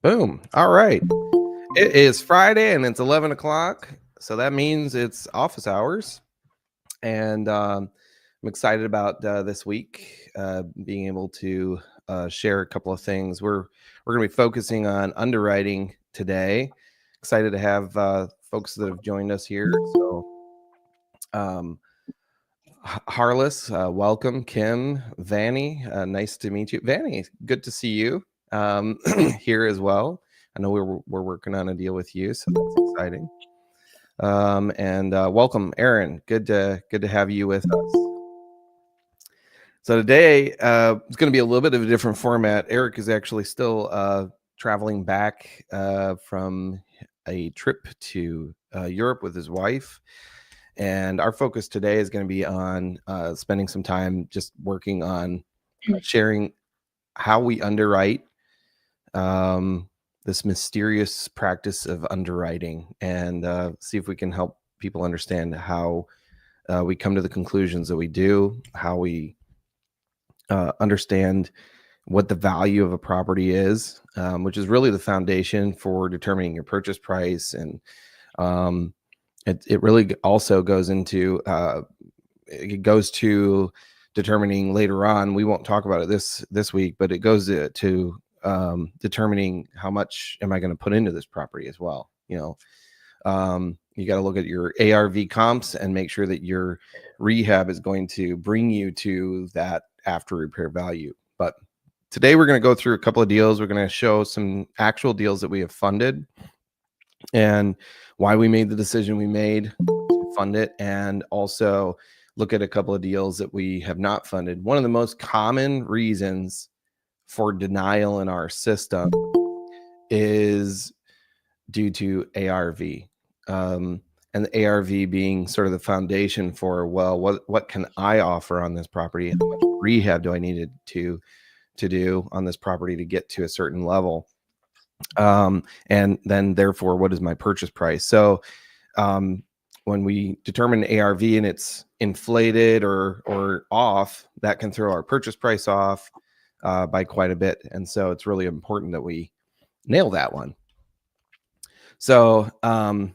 Boom. All right. It is Friday and it's 11 o'clock. So that means it's office hours. And I'm excited about this week being able to share a couple of things. We're going to be focusing on underwriting today. Excited to have folks that have joined us here. So, Harless, welcome. Kim, Vanny, nice to meet you. Vanny, good to see you here as well. I know we're working on a deal with you, so that's exciting. And welcome, Aaron. Good to have you with us. So today it's going to be a little bit of a different format. Eric is actually still traveling back from a trip to Europe with his wife. And our focus today is going to be on spending some time just working on sharing how we underwrite, this mysterious practice of underwriting, and see if we can help people understand how we come to the conclusions that we do, how we understand what the value of a property is, which is really the foundation for determining your purchase price. And it really also goes into it goes to determining later on. We won't talk about it this week, but it goes to determining how much am I going to put into this property as well. You got to look at your ARV comps and make sure that your rehab is going to bring you to that after repair value. But today we're going to go through a couple of deals. We're going to show some actual deals that we have funded and why we made the decision we made to fund it, and also look at a couple of deals that we have not funded. One of the most common reasons for denial in our system is due to ARV. And the ARV being sort of the foundation for, well, what can I offer on this property? How much rehab do I need to do on this property to get to a certain level? And then therefore, what is my purchase price? So when we determine ARV and it's inflated or off, that can throw our purchase price off by quite a bit. And so it's really important that we nail that one. So I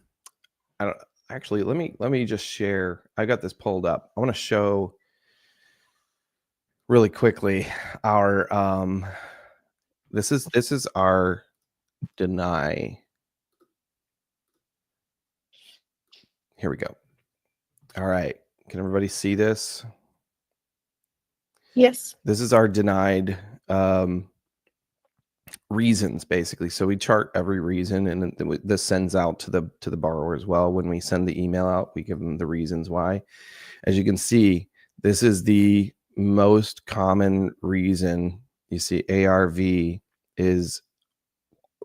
don't actually, let me just share. I got this pulled up. I want to show really quickly our this is our deny. Here we go. All right. Can everybody see this? Yes. This is our denied reasons, basically. So we chart every reason, and this sends out to the borrower as well. When we send the email out, we give them the reasons why. As you can see, this is the most common reason. You see, ARV is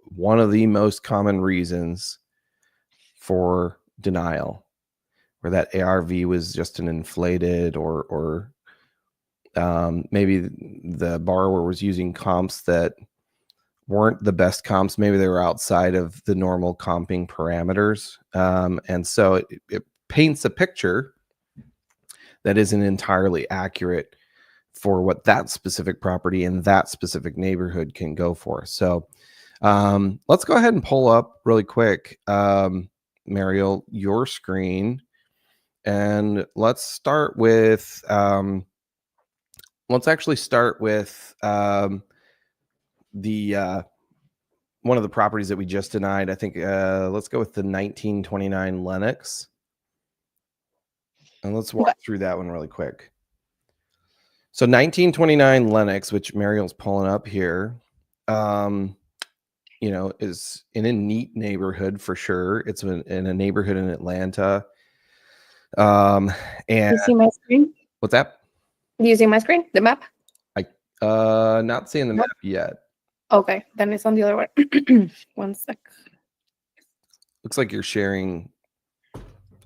one of the most common reasons for denial, where that ARV was just an inflated or maybe the borrower was using comps that weren't the best comps. Maybe they were outside of the normal comping parameters. And so it paints a picture that isn't entirely accurate for what that specific property in that specific neighborhood can go for. So let's go ahead and pull up really quick, Mariel, your screen. And let's start with, let's actually start with the one of the properties that we just denied. I think let's go with the 1929 Lennox. And let's walk through that one really quick. So 1929 Lennox, which Mariel's pulling up here, is in a neat neighborhood for sure. It's in a neighborhood in Atlanta. And you see my screen? What's that? Do you see my screen? The map? Not seeing the map yet. Okay, then it's on the other one. One sec. Looks like you're sharing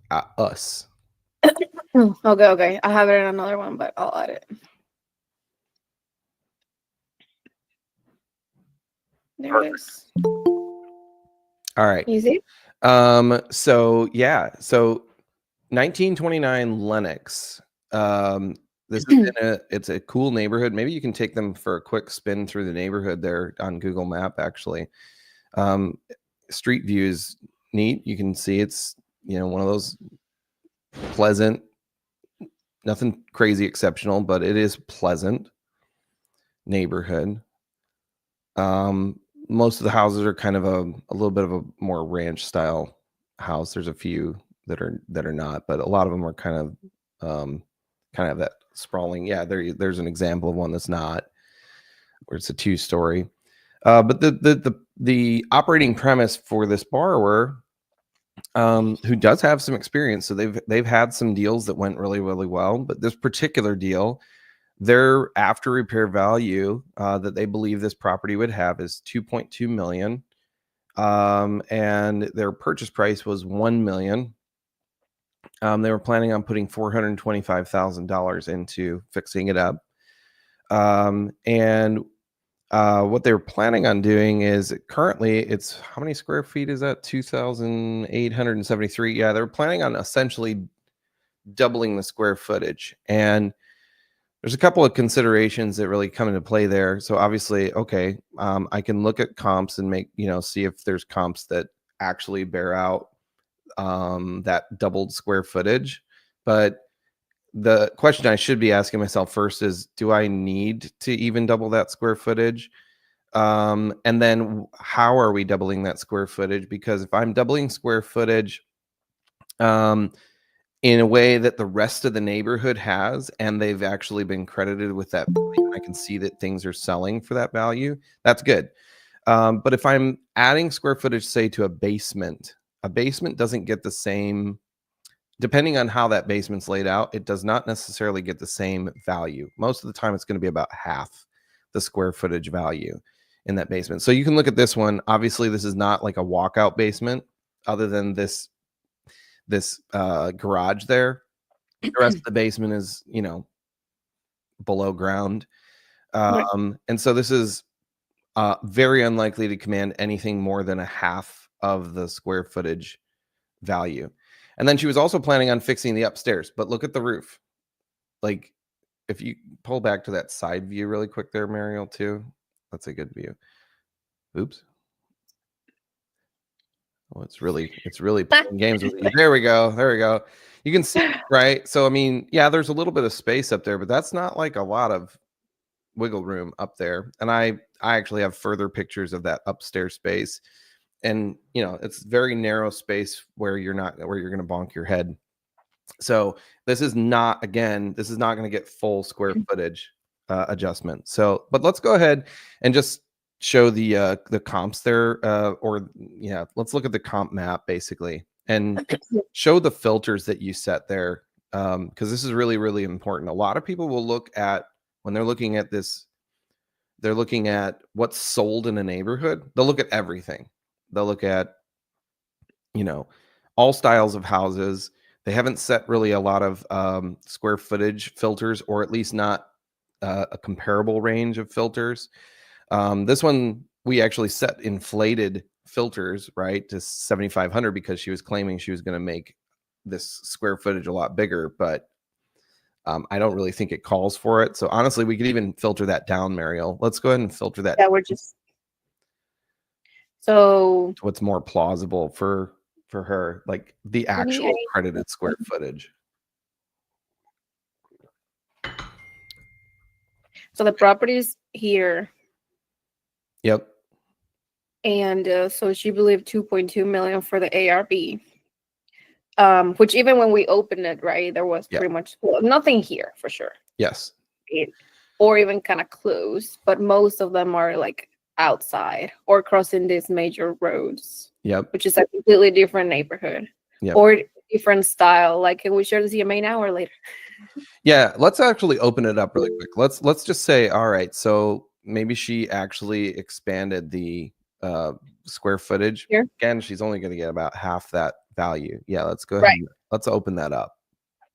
us. Okay. I have it in another one, but I'll add it. There it is. All right. Easy. So yeah. So 1929 Lennox. This is it's a cool neighborhood. Maybe you can take them for a quick spin through the neighborhood there on Google Map, actually. Street view is neat. You can see it's, one of those pleasant, nothing crazy exceptional, but it is pleasant neighborhood. Most of the houses are kind of a little bit of a more ranch style house. There's a few that are not, but a lot of them are kind of that sprawling. Yeah, there's an example of one that's not, where it's a 2-story. But the operating premise for this borrower, who does have some experience, so they've had some deals that went really, really well, but this particular deal, their after repair value that they believe this property would have is $2.2 million, and their purchase price was $1 million. They were planning on putting $425,000 into fixing it up, and what they were planning on doing is, currently it's, how many square feet is that? 2,873. Yeah, they were planning on essentially doubling the square footage, and there's a couple of considerations that really come into play there. So obviously, okay, I can look at comps and see if there's comps that actually bear out that doubled square footage. But the question I should be asking myself first is, do I need to even double that square footage? And then how are we doubling that square footage? Because if I'm doubling square footage, in a way that the rest of the neighborhood has, and they've actually been credited with that value, I can see that things are selling for that value, that's good. But if I'm adding square footage, say, to a basement doesn't get the same, depending on how that basement's laid out, it does not necessarily get the same value. Most of the time, it's going to be about half the square footage value in that basement. So you can look at this one. Obviously, this is not like a walkout basement, other than this garage there. The rest of the basement is, below ground. Right. And so this is very unlikely to command anything more than a half of the square footage value. And then she was also planning on fixing the upstairs, but look at the roof. Like, if you pull back to that side view really quick there, Mariel, too. That's a good view. Oops. Oh, it's really playing games with you. There we go. You can see, right? So, I mean, yeah, there's a little bit of space up there, but that's not like a lot of wiggle room up there. And I actually have further pictures of that upstairs space. And, it's very narrow space where you're going to bonk your head. So this is not going to get full square footage adjustment. So, but let's go ahead and just show the comps there, let's look at the comp map basically and show the filters that you set there, because this is really, really important. A lot of people will look at, when they're looking at this, they're looking at what's sold in a neighborhood. They'll look at everything. They'll look at, all styles of houses. They haven't set really a lot of square footage filters, or at least not a comparable range of filters. This one, we actually set inflated filters, right, to 7,500, because she was claiming she was going to make this square footage a lot bigger, but I don't really think it calls for it. So honestly, we could even filter that down, Mariel. Let's go ahead and filter that. Yeah, we're just so what's more plausible for her, like the actual credited square footage. So the property's here. Yep. And so she believed 2.2 million for the ARB. Which even when we opened it, right, there was pretty much nothing here for sure. Yes. Or even kind of close, but most of them are like outside or crossing these major roads. Yep. Which is a completely different neighborhood. Yep. Or different style. Like, can we share the CMA now or later? Yeah, let's actually open it up really quick. Let's just say, all right, so maybe she actually expanded the square footage. Here? Again, she's only going to get about half that value. Yeah, let's go ahead. Let's open that up.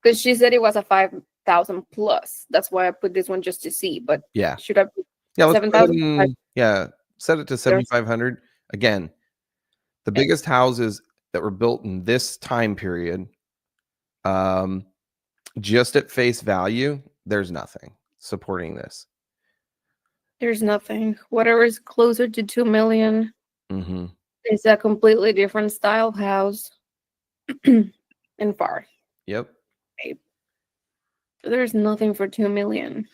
Because she said it was a 5,000 plus. That's why I put this one just to see. But yeah, should I put 7,000? Yeah, set it to 7,500. Again, the biggest houses that were built in this time period, just at face value, there's nothing supporting this. There's nothing. Whatever is closer to 2 million. Mm-hmm. It's a completely different style house and far. Yep. Right? There's nothing for 2 million.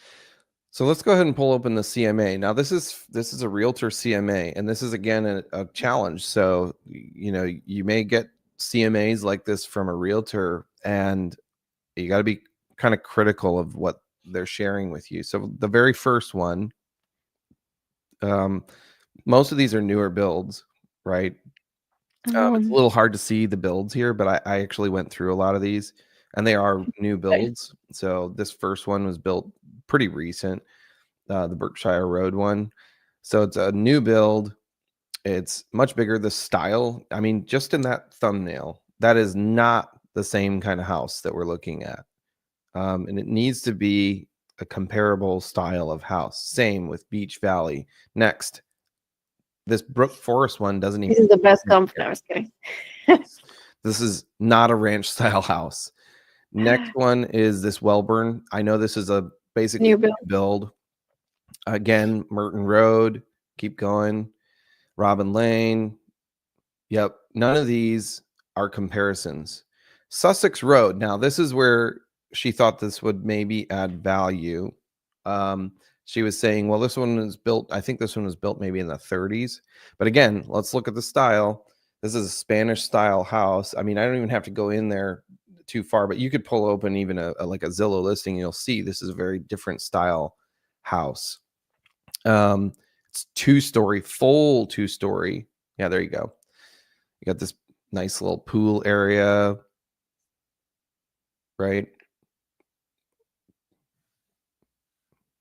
So let's go ahead and pull open the CMA. Now this is a realtor CMA, and this is again a challenge. So you may get CMAs like this from a realtor, and you got to be kind of critical of what they're sharing with you. So the very first one, most of these are newer builds, right? It's a little hard to see the builds here, but I actually went through a lot of these, and they are new builds. So this first one was built pretty recent, the Berkshire Road one. So it's a new build. It's much bigger. The style, I mean, just in that thumbnail, that is not the same kind of house that we're looking at. And it needs to be a comparable style of house. Same with Beach Valley. Next, this Brook Forest one doesn't even. This is the best company. I was kidding. This is not a ranch style house. Next one is this Welburn. I know this is a basically New build. build. Again, Merton Road. Keep going. Robin Lane. Yep. None of these are comparisons. Sussex Road. Now, this is where she thought this would maybe add value. She was saying, well, this one was built, I think this one was built maybe in the 30s. But again, let's look at the style. This is a Spanish style house. I mean, I don't even have to go in there too far, but you could pull open even like a Zillow listing. You'll see this is a very different style house. It's 2-story, full 2-story. Yeah, there you go. You got this nice little pool area, right?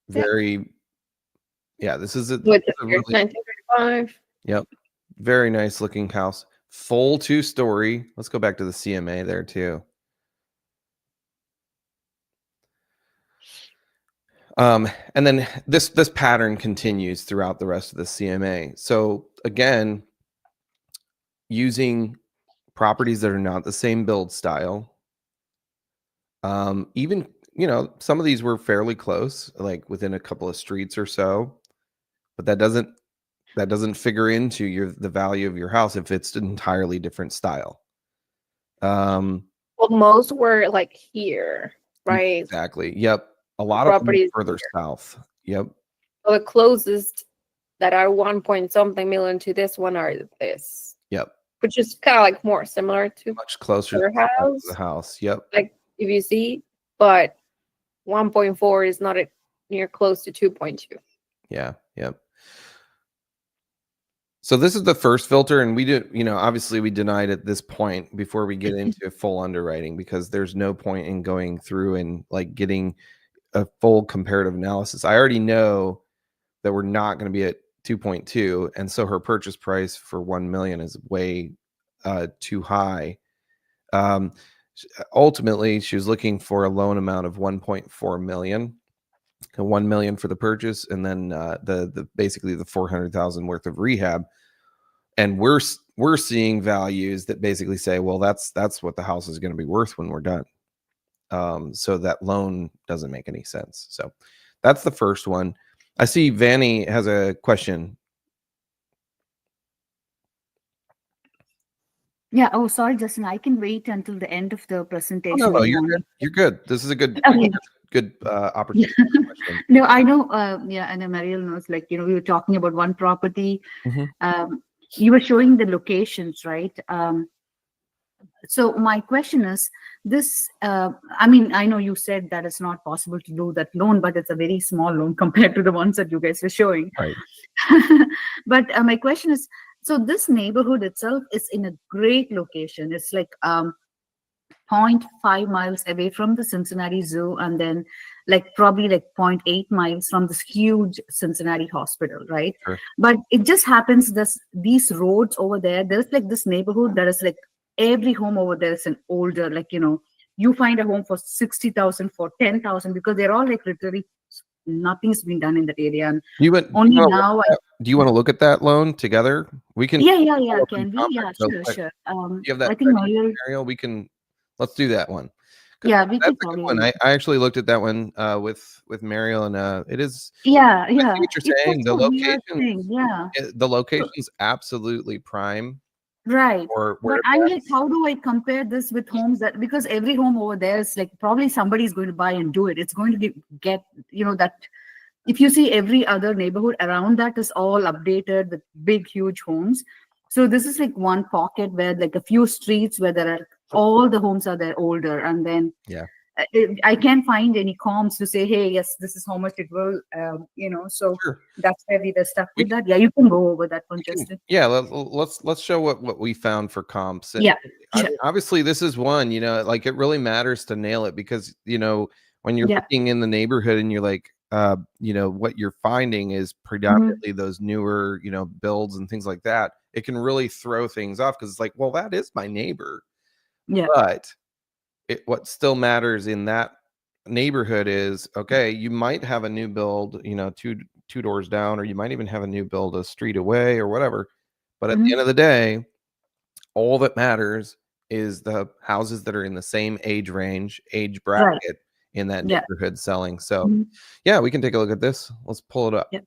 Very, yeah, this is With a the year really, 1935. yep, very nice looking house. Full 2-story. Let's go back to the CMA there too. And then this pattern continues throughout the rest of the CMA. So again, using properties that are not the same build style. Even some of these were fairly close, like within a couple of streets or so, but that doesn't figure into the value of your house if it's an entirely different style. Well, most were like here, right? Exactly. Yep. A lot of them are Properties further here. south. Yep. So the closest that are 1 point something million to this one are this. Yep. Which is kind of like more similar to Much closer her to the size of house. the house. Yep. Like if you see, but 1.4 is not near close to 2.2. Yeah. Yep. So this is the first filter, and we did, obviously we denied at this point before we get into full underwriting, because there's no point in going through and like getting a full comparative analysis. I already know that we're not going to be at 2.2, and so her purchase price for 1 million is way too high. Ultimately, she was looking for a loan amount of 1.4 million. 1 million for the purchase, and then the basically the 400,000 worth of rehab. And we're seeing values that basically say, well, that's what the house is going to be worth when we're done. So that loan doesn't make any sense. So that's the first one. I see Vanny has a question. Yeah. Oh, sorry, Justin. I can wait until the end of the Oh, presentation. no, you're good. You're good. This is a good Okay. opportunity. Question. No, I know. Yeah, and Mariel knows. Like we were talking about one property. Mm-hmm. You were showing the locations, right? So my question is this. I mean, I know you said that it's not possible to do that loan, but it's a very small loan compared to the ones that you guys were showing. Right. But my question is, so this neighborhood itself is in a great location. It's like 0.5 miles away from the Cincinnati Zoo, and then like probably like 0.8 miles from this huge Cincinnati hospital, right? Sure. But it just happens that these roads over there's like this neighborhood that is like every home over there is an older, like you find a home for 60,000, for 10,000, because they're all like literally nothing's been done in that area. And do you want to look at that loan together? We can. Yeah. Can we? Yeah, sure. You have that I think scenario. Let's do that one, Yeah, we That's could a good probably. one. I actually looked at that one with Mariel, and it is. Yeah, I see yeah. what you're It's saying. such a weird thing. Yeah. The So, location's absolutely prime right. for But where I'm like, that's. how do I compare this with homes that, because every home over there is like probably somebody's going to buy and do it. It's going to get, that if you see every other neighborhood around that is all updated with big, huge homes. So this is like one pocket where like a few streets where there are all the homes are there older, and then Yeah. I can't find any comps to say, hey, yes, this is how much it will, so Sure. that's where we were stuck We with that. Yeah, you can go over that one, Justin. Yeah, let's show what we found for comps. And Yeah, I sure. mean, obviously this is one, like it really matters to nail it, because when you're Yeah. looking in the neighborhood and you're like, what you're finding is Mm-hmm. predominantly those newer, builds and things like that. It can really throw things off, because it's like, well, that is my neighbor. Yeah. But what still matters in that neighborhood is, okay, you might have a new build, two doors down, or you might even have a new build a street away or whatever. But at the Mm-hmm. end of the day, all that matters is the houses that are in the same age range, age bracket in that Yeah. neighborhood selling. So Mhm. yeah, we can take a look at this. Let's pull it up. Yeah.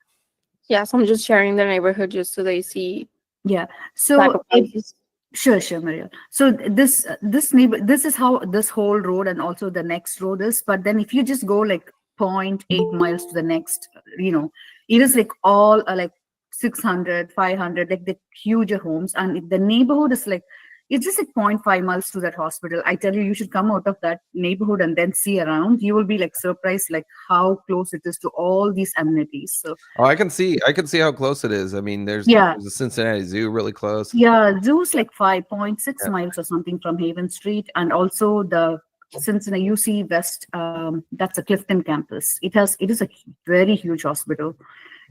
Yeah, so I'm just sharing the neighborhood just so they see Yeah. type So of houses. sure, Maria. So this neighbor, this is how this whole road and also the next road is. But then if you just go like 0.8 miles to the next, it is like all like 600, 500, like the huger homes, and the neighborhood is like, it's just like 0.5 miles to that hospital. I tell you, you should come out of that neighborhood and then see around. You will be like surprised, like how close it is to all these amenities. So Oh, I can see how close it is. I mean, there's yeah, a Cincinnati Zoo really close. yeah, zoo's like 5.6 Yeah. miles or something from Haven Street, and also the Cincinnati UC West. That's a Clifton campus. It is a very huge hospital.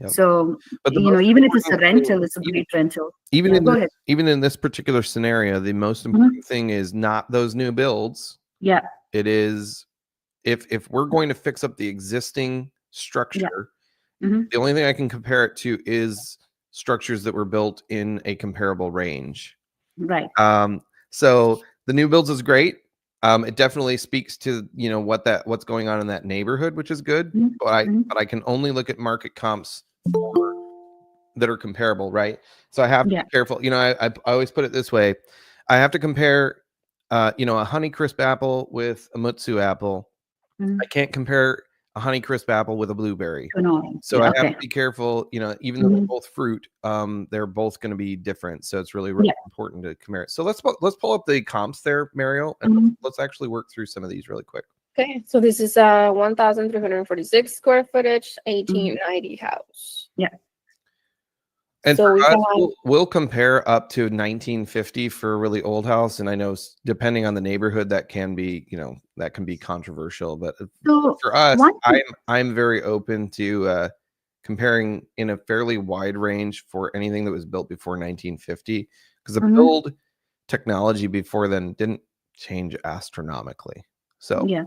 Yep. So But the even if it's a important thing, rental, it's a great rental. even Yeah, in go this, ahead. even in this particular scenario, the most important thing is not those new builds. Yeah, It is, if we're going to fix up the existing structure, Mhm. the only thing I can compare it to is structures that were built in a comparable range. right. So the new builds is great. It definitely speaks to what's going on in that neighborhood, which is good. Mhm. But Mhm. I can only look at market comps that are comparable, right? So I have to Yeah. be careful. I always put it this way: I have to compare, a Honeycrisp apple with a Mutsu apple. Mhm. I can't compare a Honeycrisp apple with a blueberry. Annoying. So Yeah, I have okay. to be careful, even though they're Mhm. both fruit, they're both going to be different. So it's really, really Yeah. important to compare it. So let's pull up the comps there, Mariel, and Mhm. let's actually work through some of these really quick. Okay, so this is a 1,346 square footage, 1890 house. Yeah. And So for we us, have we'll compare up to 1950 for a really old house. And I know depending on the neighborhood, that can be, controversial. But So for us, one thing, I'm very open to comparing in a fairly wide range for anything that was built before 1950, because the Mhm. build technology before then didn't change astronomically. So yeah.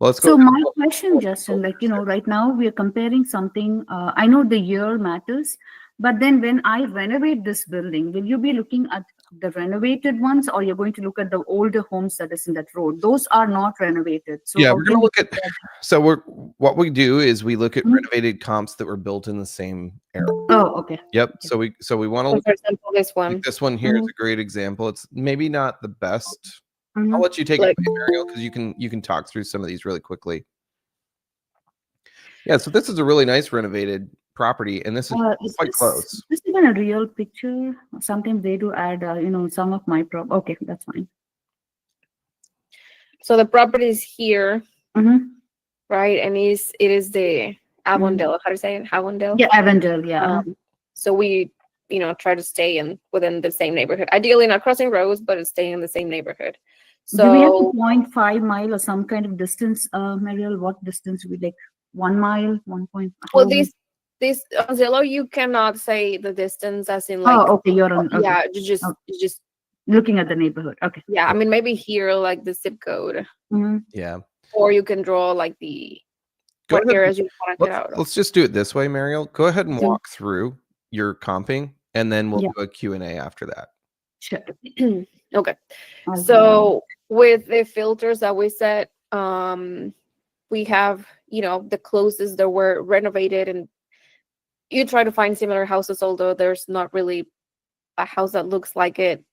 let's go So ahead and my question, Justin, like, filters here. right now we are comparing something. I know the year matters, but then when I renovate this building, will you be looking at the renovated ones, or you're going to look at the older homes that is in that road? Those are not renovated. So Yeah, how we're can gonna we look at. So what we do is we look at Mhm. renovated comps that were built in the same era. Oh, okay. Yep. Okay. So we want to so look for at, example, this like, one, this one here is Mhm. a great example. It's maybe not the best. I'll Mhm. let you take it like away, Mariel, because you can talk through some of these really quickly. Yeah, so this is a really nice renovated property, and this is Is quite close. this even a real picture? Sometimes they do add, some of my Okay, that's fine. so the property is here, Mhm. right? And it is the Avondale. How do you say it? Avondale. Yeah, Avondale, yeah. So we, try to stay within the same neighborhood. Ideally not crossing roads, but staying in the same neighborhood. Do we have a So 0.5 mile or some kind of distance, Mariel? What distance we like? 1 mile, 1 point? well, How this on Zillow, you cannot say the distance as in like Oh, okay, you're on. Okay. yeah, Okay. you just Looking at the neighborhood. Okay. yeah. I mean maybe here like the zip code, Mhm. Yeah. or you can draw like the Go what ahead. areas you want to get out of. Let's just do it this way, Mariel. Go ahead and Mhm. walk through your comping, and then we'll Yeah. do a Q&A after that. Sure. Okay. I'll do So with the filters that we set, We have, the closest that were renovated, and you try to find similar houses, although there's not really a house that looks like it.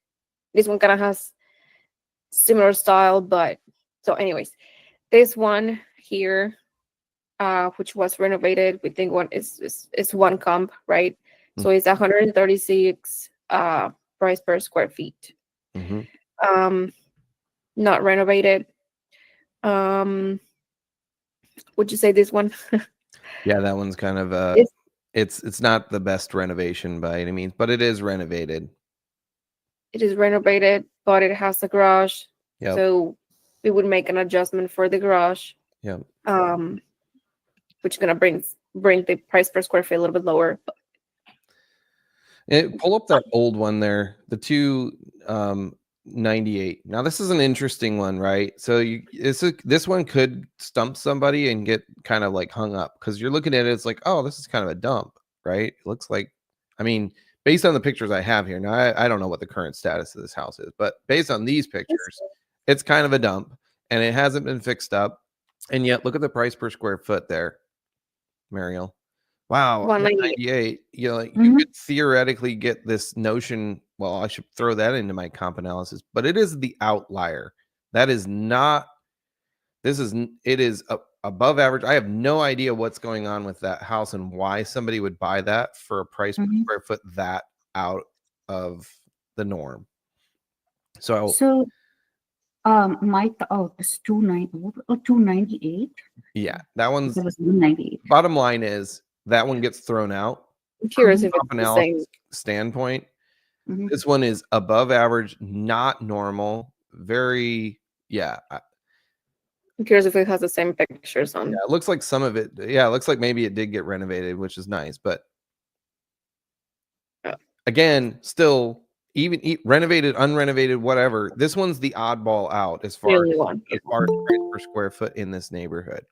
This one kind of has similar style, but so anyways, this one here, which was renovated, we think one is one comp, right? So it's 136 price per square feet. Not renovated. Would you say this one? Yeah, that one's kind of it's not the best renovation by any means, but it is renovated. It is renovated, but it has a garage. Yep. So we would make an adjustment for the garage. Yep. Which is gonna bring the price per square feet a little bit lower. Pull up that old one there, the 298. Now this is an interesting one, right? So this one could stump somebody and get kind of like hung up, because you're looking at it, it's like, oh, this is kind of a dump, right? It looks like, I mean, based on the pictures I have here, now I don't know what the current status of this house is, but based on these pictures, it's kind of a dump and it hasn't been fixed up. And yet look at the price per square foot there, Mariel. Wow, 198. You could theoretically get this notion. Well, I should throw that into my comp analysis, but it is the outlier. That is not. It is above average. I have no idea what's going on with that house and why somebody would buy that for a price per square foot that out of the norm. So it's 298. Yeah, that one's 198. Bottom line is that one gets thrown out. I'm curious if From an analysis standpoint, this one is above average, not normal. Very, yeah. I'm curious if it has the same pictures on. Yeah, it looks like some of it. Yeah, it looks like maybe it did get renovated, which is nice. But again, still, even renovated, unrenovated, whatever. This one's the oddball out as far as price per square foot in this neighborhood.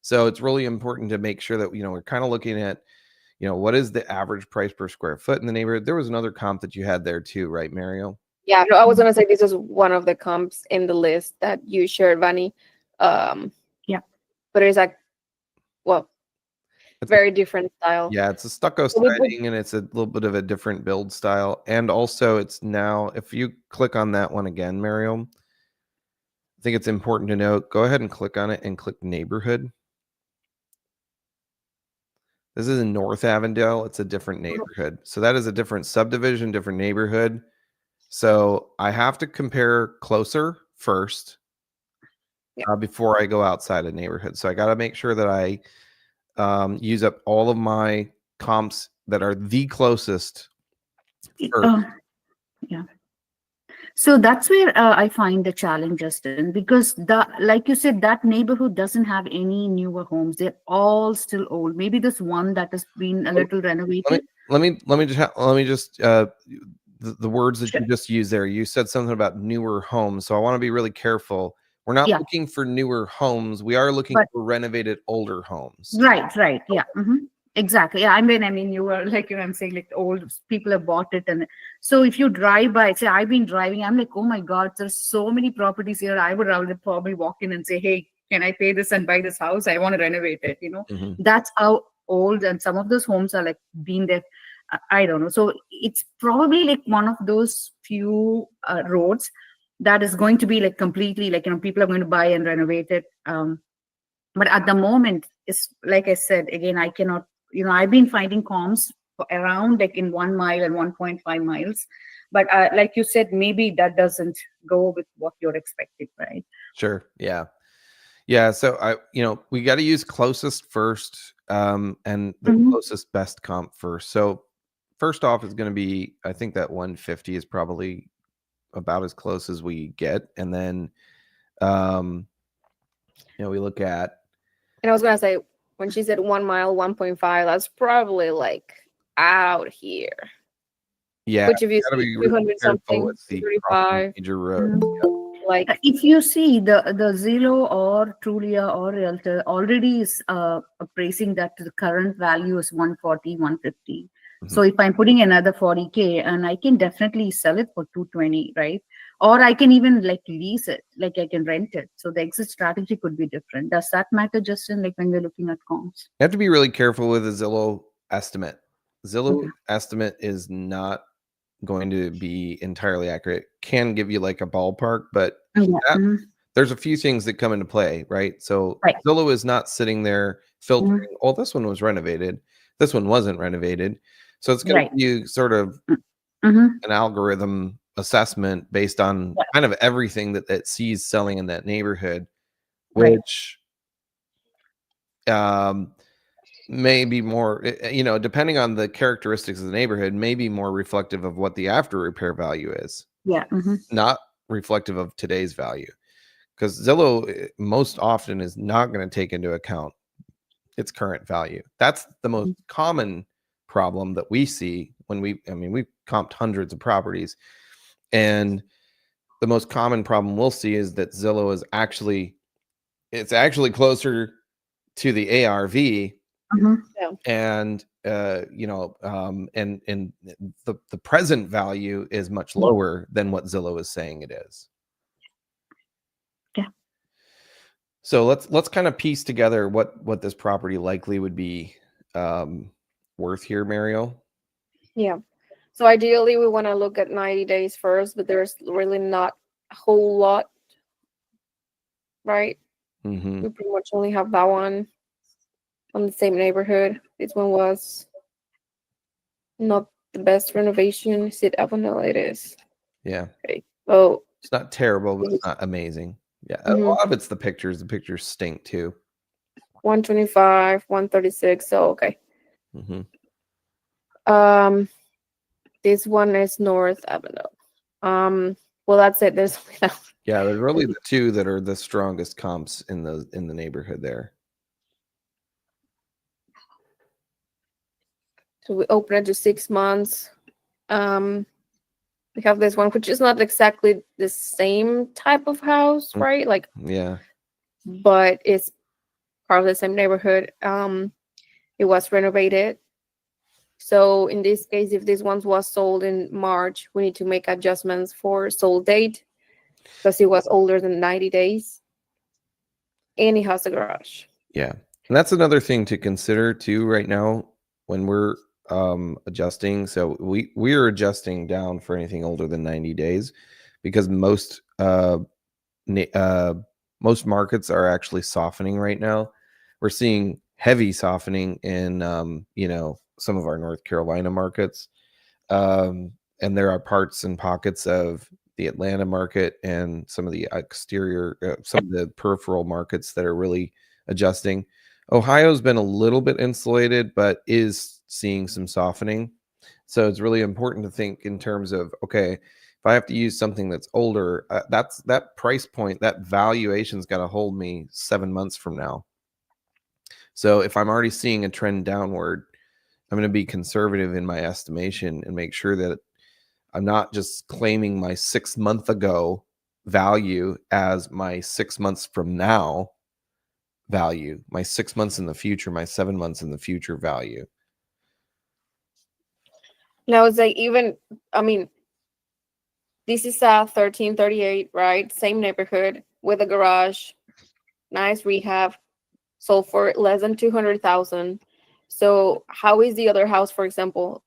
So it's really important to make sure that we're kind of looking at what is the average price per square foot in the neighborhood. There was another comp that you had there too, right, Mario? Yeah, no, I was gonna say this is one of the comps in the list that you shared, Vani. Yeah, but it's like, well, it's very different style. Yeah, it's a stucco siding and it's a little bit of a different build style. And also it's now, if you click on that one again, Mario, I think it's important to note, go ahead and click on it and click neighborhood. This is in North Avondale. It's a different neighborhood. So that is a different subdivision, different neighborhood. So I have to compare closer first before I go outside a neighborhood. So I got to make sure that I use up all of my comps that are the closest first. Yeah. So that's where I find the challenge, Justin, because like you said, that neighborhood doesn't have any newer homes. They're all still old. Maybe this one that has been a little renovated. Let me just the words that you just used there. You said something about newer homes, so I want to be really careful. We're not looking for newer homes. We are looking for renovated older homes. Right. Yeah. Exactly. Yeah. I mean, you were like, I'm saying like old people have bought it. And so if you drive by, say, I've been driving, I'm like, oh my God, there's so many properties here. I would rather probably walk in and say, hey, can I pay this and buy this house? I want to renovate it. That's how old. And some of those homes are like been there. I don't know. So it's probably like one of those few roads that is going to be like completely like, people are going to buy and renovate it. But at the moment, it's like I said, again, I cannot, I've been finding comps around like in 1 mile and 1.5 miles. But like you said, maybe that doesn't go with what you're expecting, right? Sure. Yeah. Yeah. So we got to use closest first and the closest best comp first. So first off is going to be, I think that 150 is probably about as close as we get. And then, we look at. And I was going to say, when she said 1 mile, 1.5, that's probably like out here. Yeah. Which if you see 200 something, 35. Major road. Like if you see the Zillow or Trulia or Realtor already is appraising that the current value is 140, 150. So if I'm putting another 40K and I can definitely sell it for 220, right? or I can even like lease it, like I can rent it. So the exit strategy could be different. Does that matter, Justin? Like when we're looking at comps? You have to be really careful with a Zillow estimate. Zillow Okay. estimate is not going to be entirely accurate. Can give you like a ballpark, but Yeah. that, Mhm. there's a few things that come into play, right? So Right. Zillow is not sitting there filtering, oh, this one was renovated, this one wasn't renovated. So it's going to Right. give you sort of Mm-hmm. an algorithm assessment based on Yeah. kind of everything that it sees selling in that neighborhood, Right. which may be more, depending on the characteristics of the neighborhood, may be more reflective of what the after repair value is, Yeah. Mm-hmm. not reflective of today's value. Because Zillow most often is not going to take into account its current value. That's the most common problem that we see when we've comped hundreds of properties. And the most common problem we'll see is that Zillow is actually closer to the ARV, Mm-hmm. and and the present value is much lower than what Zillow is saying it is. Yeah. So let's kind of piece together what this property likely would be worth here, Mario. Yeah. So ideally, we want to look at 90 days first, but there's really not a whole lot, right? Mm-hmm. We pretty much only have that one on the same neighborhood. This one was not the best renovation. Is it Avenel? It is. Yeah. Okay. Oh, It's not terrible, but it's not amazing. Yeah. A Mhm. lot of it's the pictures. The pictures stink too. 125, 136. So okay. Mm-hmm. This one is North Avenue. Well, that's it. There's only that. Yeah, there's really the two that are the strongest comps in the neighborhood there. So we open it to 6 months. We have this one, which is not exactly the same type of house, right? Like, Yeah. but it's part of the same neighborhood. It was renovated. So in this case, if this one was sold in March, we need to make adjustments for sold date because it was older than 90 days. And it has a garage. Yeah. And that's another thing to consider too right now when we're adjusting. So we're adjusting down for anything older than 90 days because most markets are actually softening right now. We're seeing heavy softening in some of our North Carolina markets. And there are parts and pockets of the Atlanta market and some of the exterior, some of the peripheral markets that are really adjusting. Ohio's been a little bit insulated, but is seeing some softening. So it's really important to think in terms of, okay, if I have to use something that's older, that price point, that valuation's got to hold me 7 months from now. So if I'm already seeing a trend downward, I'm going to be conservative in my estimation and make sure that I'm not just claiming my 6 month ago value as my 6 months from now value, my 6 months in the future, my 7 months in the future value. Now it's like this is a 1338, right? Same neighborhood with a garage, nice rehab, sold for less than 200,000. So how is the other house, for example,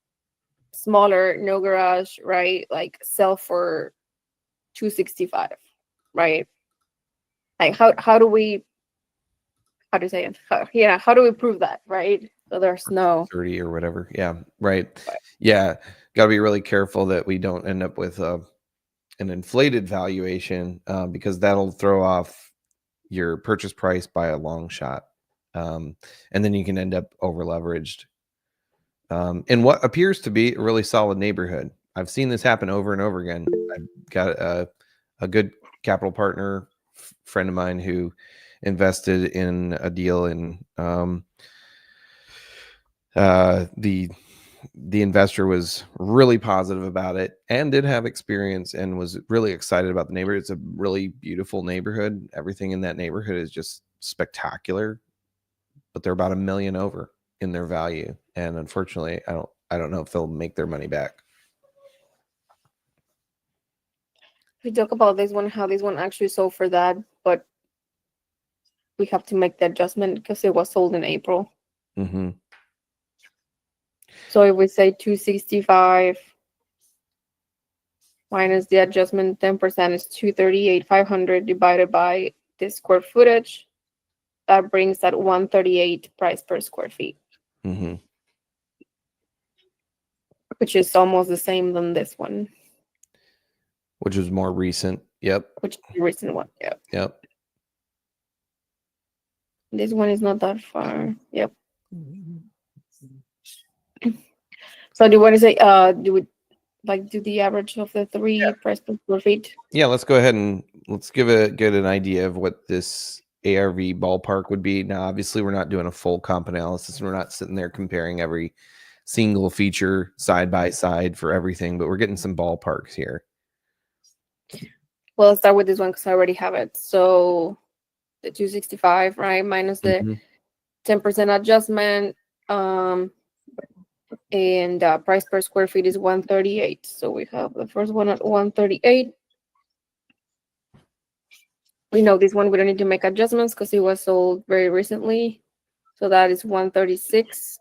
smaller, no garage, right? Like sell for 265, right? Like how do we how do you say it? How do we prove that, right? So there's no 30 or whatever. Yeah, right. Yeah, got to be really careful that we don't end up with an inflated valuation because that'll throw off your purchase price by a long shot. And then you can end up over leveraged in what appears to be a really solid neighborhood. I've seen this happen over and over again. I've got a good capital partner friend of mine who invested in a deal in the investor was really positive about it and did have experience and was really excited about the neighborhood. It's a really beautiful neighborhood. Everything in that neighborhood is just spectacular, but they're about $1 million over in their value. And unfortunately, I don't know if they'll make their money back. We talk about this one, how this one actually sold for that, but we have to make the adjustment because it was sold in April. Mm-hmm. So if we say 265 minus the adjustment, 10% is 238,500 divided by the square footage. That brings that 138 price per square feet, Mm-hmm. which is almost the same than this one, Which was more recent. Yep. which is the recent one. Yep. Yep. This one is not that far. Yep. So do you want to say do we like do the average of the three price per square feet? Yeah, let's go ahead and let's get an idea of what this ARV ballpark would be. Now, obviously, we're not doing a full comp analysis. We're not sitting there comparing every single feature side by side for everything, but we're getting some ballparks here. Well, let's start with this one because I already have it. So the 265, right, minus the 10% adjustment, and price per square feet is 138. So we have the first one at 138. We know this one we don't need to make adjustments because it was sold very recently. So that is 136.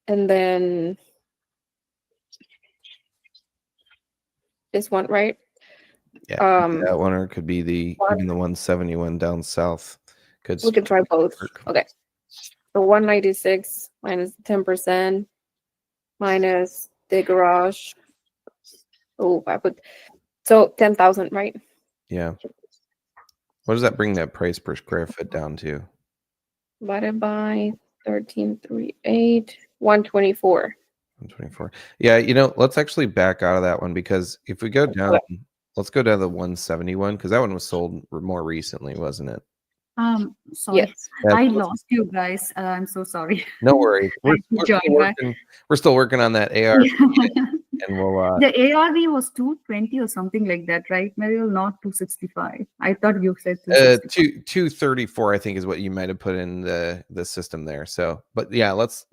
And then this one, right? Yeah, that one, or it could be even the 171 down south. We can try both. Okay. So 196 minus 10% minus the garage. Oh, I put so 10,000, right? Yeah. What does that bring that price per square foot down to? Divided by 1338, 124. 124. Yeah, let's actually back out of that one, because if we go down, let's go down to the 171, because that one was sold more recently, wasn't it? Sorry, Yes. I lost you guys. I'm so sorry. No worries. We're still working on that AR, and we'll. The ARV was 220 or something like that, right, Mariel? Not 265. I thought you said 234, I think, is what you might have put in the system there. So, but yeah, what's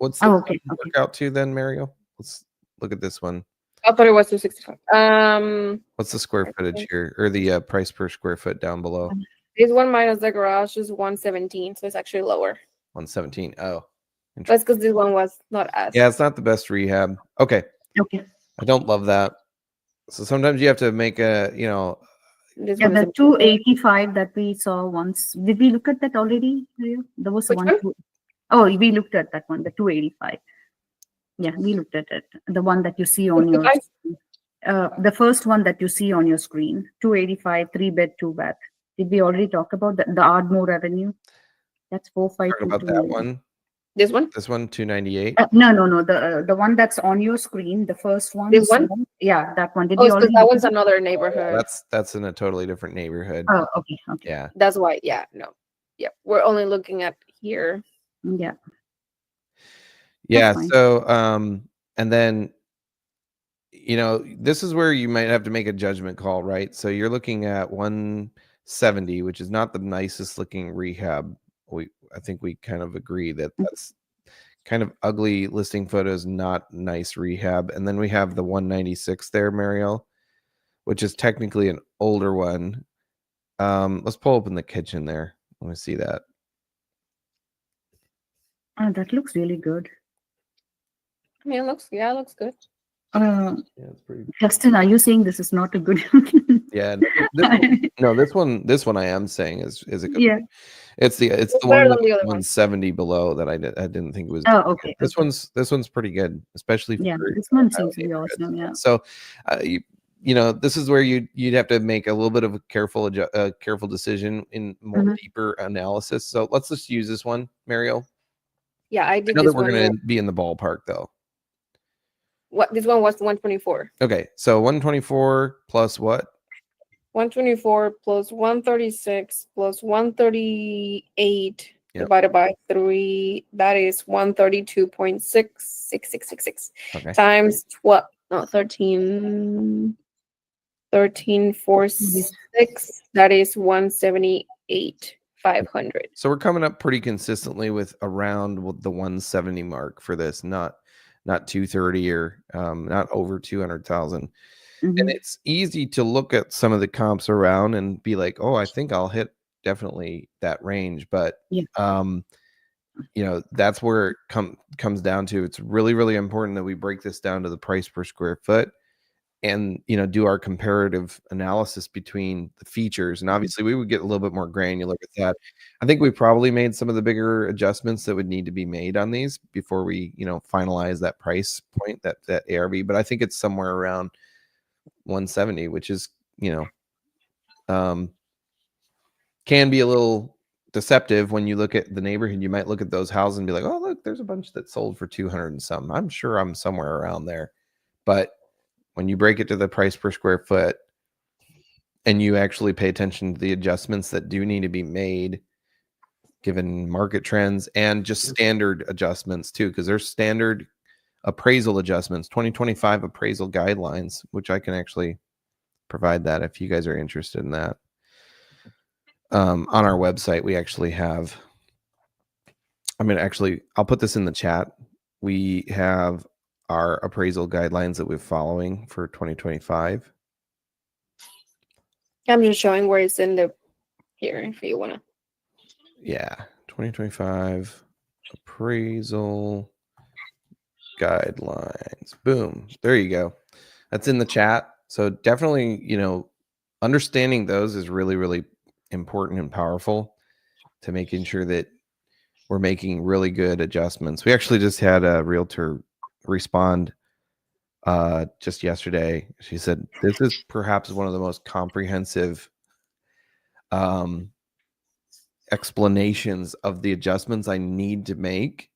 okay. work out to then, Mario? Let's look at this one. I thought it was 265. What's the square footage here, or the price per square foot down below? This one minus the garage is 117, so it's actually lower. 117. Oh, that's because this one was not as. Yeah, it's not the best rehab. Okay. I don't love that. So sometimes you have to make a, the 285 that we saw once. Did we look at that already? There was one. Oh, we looked at that one, the 285. Yeah, we looked at it. The one that you see on your the first one that you see on your screen. 285, 3-bed, 2-bath. Did we already talk about the Ardmore Avenue? That's 452. About that one. This one? This one, 298. No. The one that's on your screen, the first one. This one? Yeah, that one. Did we already? That one's another neighborhood. That's in a totally different neighborhood. Oh, okay. Yeah. That's why. Yeah. No. Yeah. We're only looking at here. Yeah. Yeah. So, and then, this is where you might have to make a judgment call, right? So you're looking at 170, which is not the nicest looking rehab. I think we kind of agree that that's kind of ugly listing photos, not nice rehab. And then we have the 196 there, Mariel, which is technically an older one. Let's pull open the kitchen there. Let me see that. That looks really good. I mean, it looks good. Yeah, it's pretty. Justin, are you saying this is not a good? Yeah, this one I am saying is a good. Yeah, one. It's the one with 170 below that I didn't think it was. Oh, okay. This one's pretty good, especially for this one seems to be awesome. Yeah. So, this is where you'd have to make a little bit of a careful decision in more deeper analysis. So let's just use this one, Mario. Yeah, I did. I know that we're going to be in the ballpark though. What this one was 124. Okay, so 124 plus what? 124 plus 136 plus 138 divided by 3. That is 132.66666 times 12. No, 13.46. That is 178,500. So we're coming up pretty consistently with around the 170 mark for this, not 230 or not over 200,000. And it's easy to look at some of the comps around and be like, oh, I think I'll hit definitely that range. But, Yeah. you know, that's where it comes down to. It's really, really important that we break this down to the price per square foot and, you know, do our comparative analysis between the features. And obviously we would get a little bit more granular with that. I think we probably made some of the bigger adjustments that would need to be made on these before we, you know, finalize that price point, that ARV. But I think it's somewhere around 170, which is, you know, can be a little deceptive when you look at the neighborhood. You might look at those houses and be like, oh, look, there's a bunch that sold for 200 and some. I'm sure I'm somewhere around there. But when you break it to the price per square foot and you actually pay attention to the adjustments that do need to be made given market trends and just standard adjustments too, because there's standard appraisal adjustments, 2025 appraisal guidelines, which I can actually provide that if you guys are interested in that. On our website, we actually have, I'll put this in the chat. We have our appraisal guidelines that we're following for 2025. I'm just showing where it's in the here if you want to. Yeah, 2025 appraisal guidelines. Boom. There you go. That's in the chat. So definitely, you know, understanding those is really, really important and powerful to making sure that we're making really good adjustments. We actually just had a realtor respond just yesterday. She said, this is perhaps one of the most comprehensive explanations of the adjustments I need to make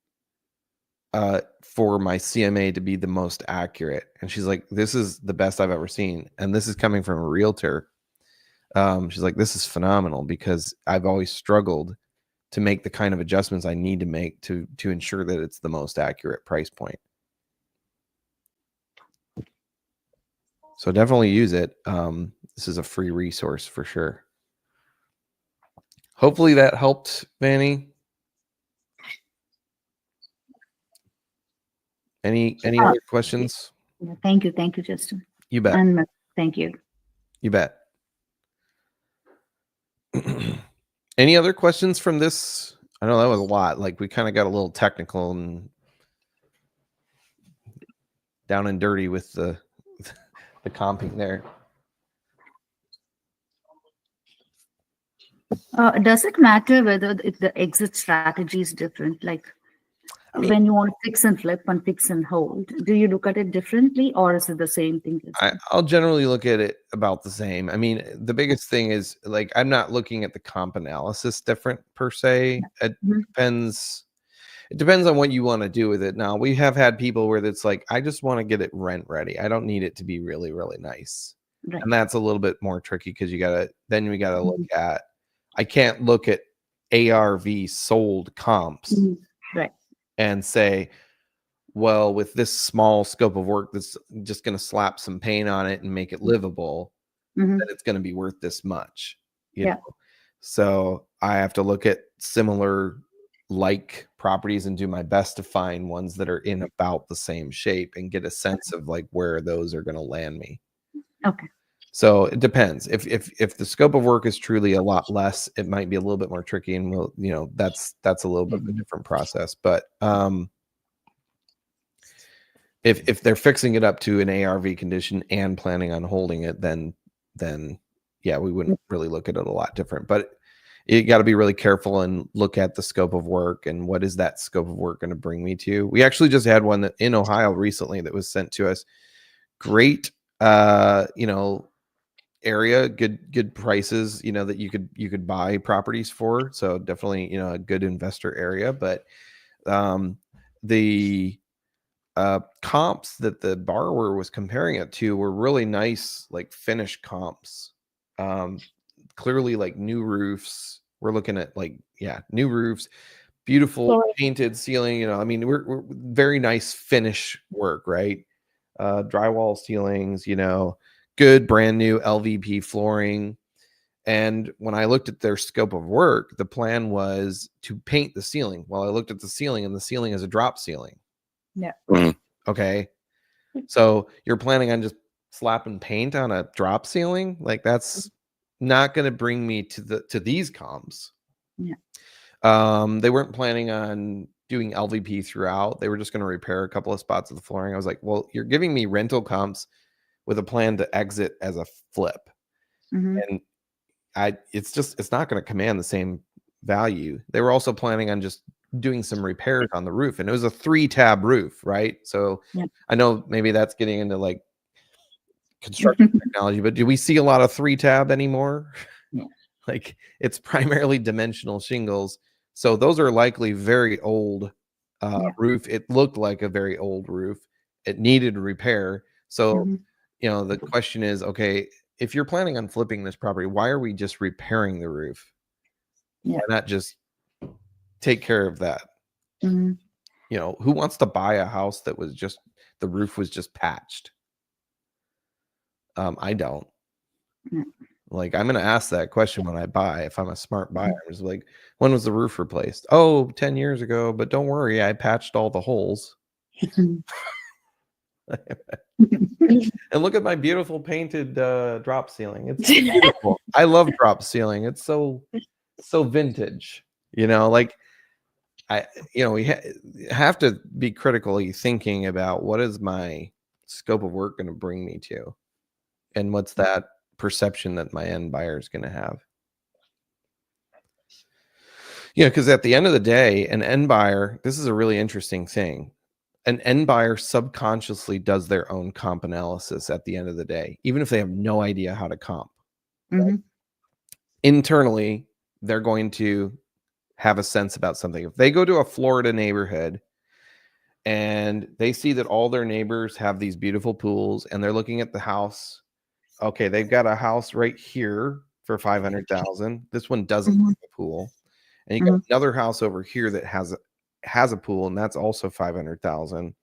for my CMA to be the most accurate. And she's like, this is the best I've ever seen. And this is coming from a realtor. She's like, this is phenomenal because I've always struggled to make the kind of adjustments I need to make to ensure that it's the most accurate price point. So definitely use it. This is a free resource for sure. Hopefully that helped, Vanny. Any other questions? Yeah, thank you, Justin. You bet. And thank you. You bet. Any other questions from this? I know that was a lot. Like we kind of got a little technical and down and dirty with the comping there. Does it matter whether if the exit strategy is different? Like when you want to fix and flip and fix and hold, do you look at it differently or is it the same thing? I'll generally look at it about the same. I mean, the biggest thing is like I'm not looking at the comp analysis different per se. It depends. It depends on what you want to do with it. Now, we have had people where it's like, I just want to get it rent ready. I don't need it to be really, really nice. Right. And that's a little bit more tricky because we got to look at, I can't look at ARV sold comps right. and say, well, with this small scope of work that's just going to slap some paint on it and make it livable, then it's going to be worth this much. You know? So I have to look at similar like properties and do my best to find ones that are in about the same shape and get a sense of like where those are going to land me. Okay. So it depends. If the scope of work is truly a lot less, it might be a little bit more tricky, and we'll, you know, that's a little bit of a different process. But if they're fixing it up to an ARV condition and planning on holding it, then yeah, we wouldn't really look at it a lot different. But you got to be really careful and look at the scope of work and what is that scope of work going to bring me to. We actually just had one in Ohio recently that was sent to us. Great, you know, area, good prices, you know, that you could buy properties for. So definitely, you know, a good investor area. But the comps that the borrower was comparing it to were really nice, like finished comps. Clearly like new roofs. We're looking at like, yeah, new roofs, beautiful painted ceiling. You know, I mean, we're very nice finish work, right? Drywall ceilings, you know, good brand new LVP flooring. And when I looked at their scope of work, the plan was to paint the ceiling. Well, I looked at the ceiling and the ceiling is a drop ceiling. Yeah. Okay. So you're planning on just slapping paint on a drop ceiling. Like that's not going to bring me to these comps. Yeah. They weren't planning on doing LVP throughout. They were just going to repair a couple of spots of the flooring. I was like, well, you're giving me rental comps with a plan to exit as a flip. And it's not going to command the same value. They were also planning on just doing some repairs on the roof, and it was a 3-tab roof, right? So I know maybe that's getting into like construction technology, but do we see a lot of 3-tab anymore? Yeah. Like it's primarily dimensional shingles. So those are likely very old roof. It looked like a very old roof. It needed repair. So, you know, the question is, okay, if you're planning on flipping this property, why are we just repairing the roof? Yeah. Why not just take care of that? You know, who wants to buy a house that was just, the roof was just patched? I don't. Like, I'm going to ask that question when I buy. If I'm a smart buyer, it's like, when was the roof replaced? Oh, 10 years ago, but don't worry, I patched all the holes. And look at my beautiful painted drop ceiling. It's beautiful. I love drop ceiling. It's so vintage, you know, like we have to be critically thinking about what is my scope of work going to bring me to, and what's that perception that my end buyer is going to have. Yeah, because at the end of the day, an end buyer, this is a really interesting thing. An end buyer subconsciously does their own comp analysis at the end of the day, even if they have no idea how to comp. Right? Internally, they're going to have a sense about something. If they go to a Florida neighborhood and they see that all their neighbors have these beautiful pools and they're looking at the house, okay, they've got a house right here for $500,000. This one doesn't have a pool. And you got another house over here that has a pool, and that's also $500,000.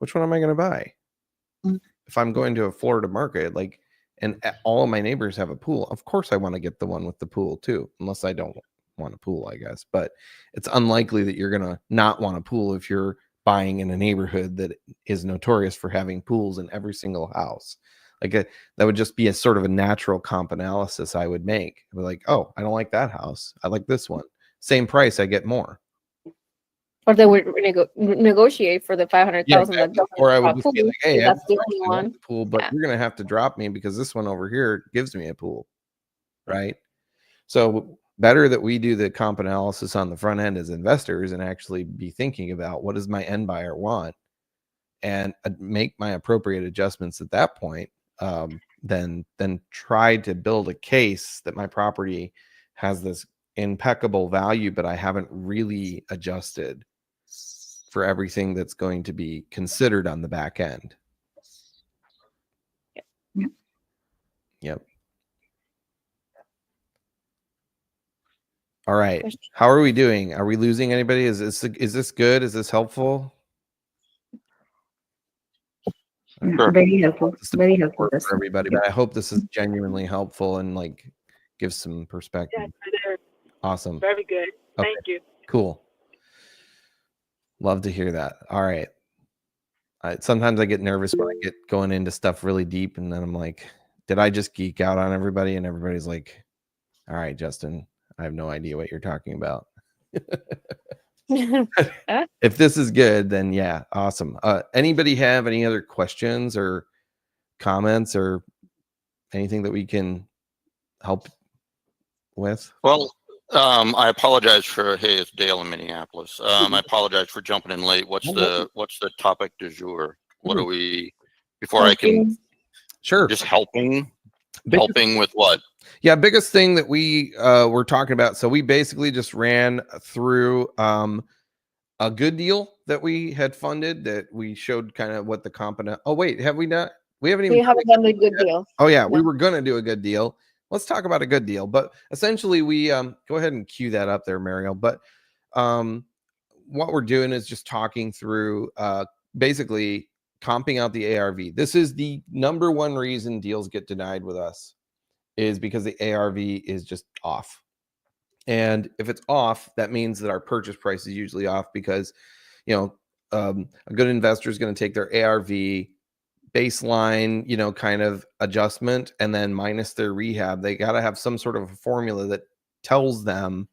Which one am I going to buy? If I'm going to a Florida market, like, and all of my neighbors have a pool, of course I want to get the one with the pool too, unless I don't want a pool, I guess. But it's unlikely that you're going to not want a pool if you're buying in a neighborhood that is notorious for having pools in every single house. Like that would just be a sort of a natural comp analysis I would make. I'd be like, oh, I don't like that house. I like this one. Same price, I get more. Or they would negotiate for the 500,000. Yeah, exactly. Or I would just be like, hey, that's the only one. The pool, but you're going to have to drop me because this one over here gives me a pool, right? So better that we do the comp analysis on the front end as investors and actually be thinking about what does my end buyer want, and make my appropriate adjustments at that point. Then try to build a case that my property has this impeccable value, but I haven't really adjusted for everything that's going to be considered on the back end. Yep. All right. How are we doing? Are we losing anybody? Is this good? Is this helpful? Sure. Very helpful. Very helpful for everybody. But I hope this is genuinely helpful and like gives some perspective. Yeah, awesome. Very good. Okay. Thank you. Cool. Love to hear that. All right. Sometimes I get nervous when I get going into stuff really deep, and then I'm like, did I just geek out on everybody? And everybody's like, all right, Justin, I have no idea what you're talking about. If this is good, then yeah, awesome. Anybody have any other questions or comments or anything that we can help with? Well, I apologize for, hey, it's Dale in Minneapolis. I apologize for jumping in late. What's the topic du jour? What are we, before I can, sure, just helping with what? Yeah, biggest thing that we were talking about. So we basically just ran through a good deal that we had funded that we showed kind of what the component. Oh wait, have we not? We haven't even done the good deal. Oh yeah, we were gonna do a good deal. Let's talk about a good deal. But essentially, we go ahead and cue that up there, Mario. But what we're doing is just talking through basically comping out the ARV. This is the number one reason deals get denied with us, is because the ARV is just off. And if it's off, that means that our purchase price is usually off because, a good investor is going to take their ARV, baseline, you know, kind of adjustment, and then minus their rehab. They got to have some sort of a formula that tells them